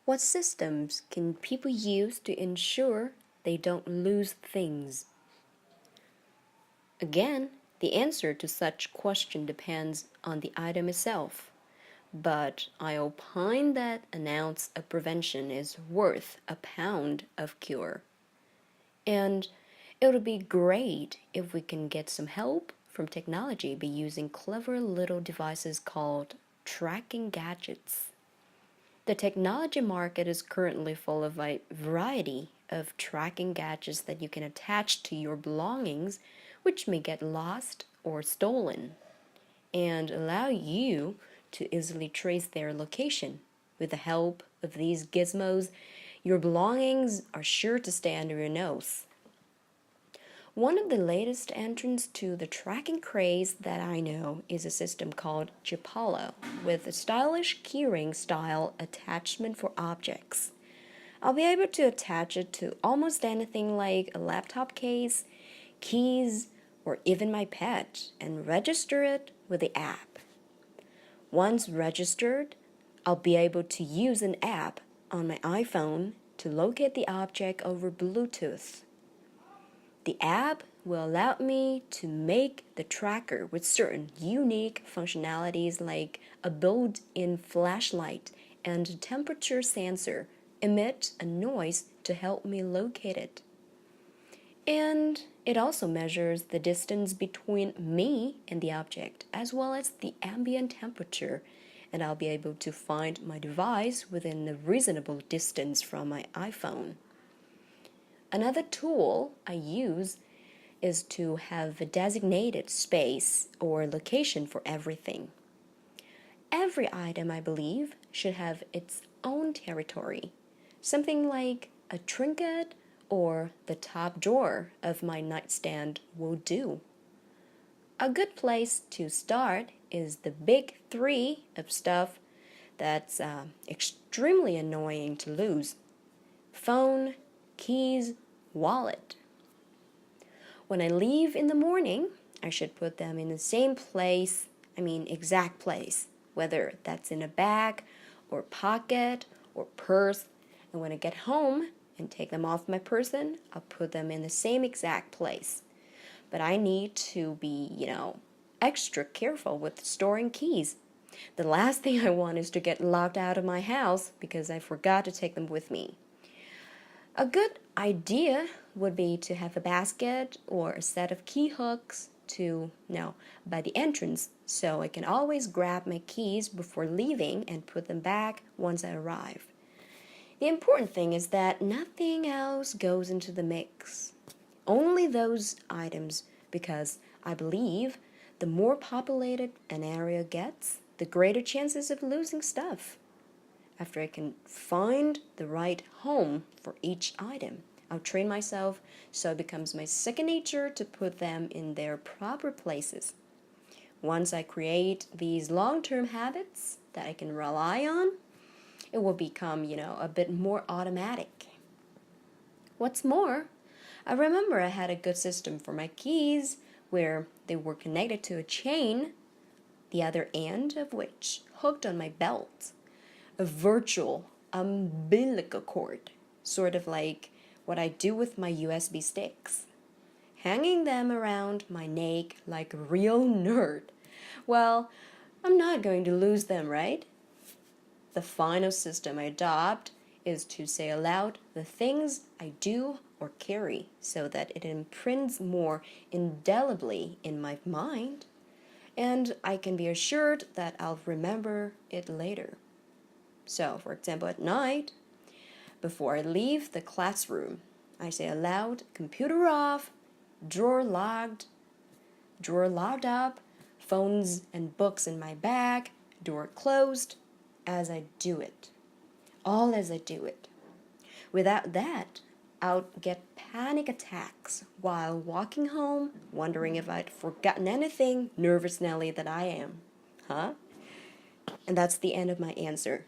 What systems can people use to ensure they don't lose things? Again, the answer to such question depends on the item itself. But I opine that an ounce of prevention is worth a pound of cure. And it would be great if we can get some help from technology by using clever little devices called tracking gadgets. The technology market is currently full of a variety of tracking gadgets that you can attach to your belongings, which may get lost or stolen, and allow you to easily trace their location. With the help of these gizmos, your belongings are sure to stay under your nose. One of the latest entrants to the tracking craze that I know is a system called Chipolo, with a stylish keyring style attachment for objects. I'll be able to attach it to almost anything like a laptop case, keys, or even my pet, and register it with the app. Once registered, I'll be able to use an app on my iPhone to locate the object over Bluetooth. The app will allow me to make the tracker with certain unique functionalities like a built-in flashlight and a temperature sensor emit a noise to help me locate it. And it also measures the distance between me and the object, as well as the ambient temperature, and I'll be able to find my device within a reasonable distance from my iPhone. Another tool I use is to have a designated space or location for everything. Every item, I believe, should have its own territory, something like a trinket or the top drawer of my nightstand will do. A good place to start is the big three of stuff that's extremely annoying to lose: phone, keys, wallet. When I leave in the morning, I should put them in the same place, exact place, whether that's in a bag or pocket or purse. And when I get home and take them off my person, I'll put them in the same exact place. But I need to be, extra careful with storing keys. The last thing I want is to get locked out of my house because I forgot to take them with me. A good idea would be to have a basket or a set of key hooks by the entrance, so I can always grab my keys before leaving and put them back once I arrive. The important thing is that nothing else goes into the mix. Only those items, because I believe the more populated an area gets, the greater chances of losing stuff. After I can find the right home for each item, I'll train myself so it becomes my second nature to put them in their proper places. Once I create these long-term habits that I can rely on, it will become, a bit more automatic. What's more, I remember I had a good system for my keys where they were connected to a chain, the other end of which hooked on my belt. A virtual umbilical cord, sort of like what I do with my USB sticks, hanging them around my neck like a real nerd. Well, I'm not going to lose them, right? The final system I adopt is to say aloud the things I do or carry so that it imprints more indelibly in my mind, and I can be assured that I'll remember it later. So, for example, at night, before I leave the classroom, I say aloud, computer off, drawer locked up, phones and books in my bag, door closed, as I do it. All as I do it. Without that, I'll get panic attacks while walking home, wondering if I'd forgotten anything, nervous Nelly that I am. And that's the end of my answer.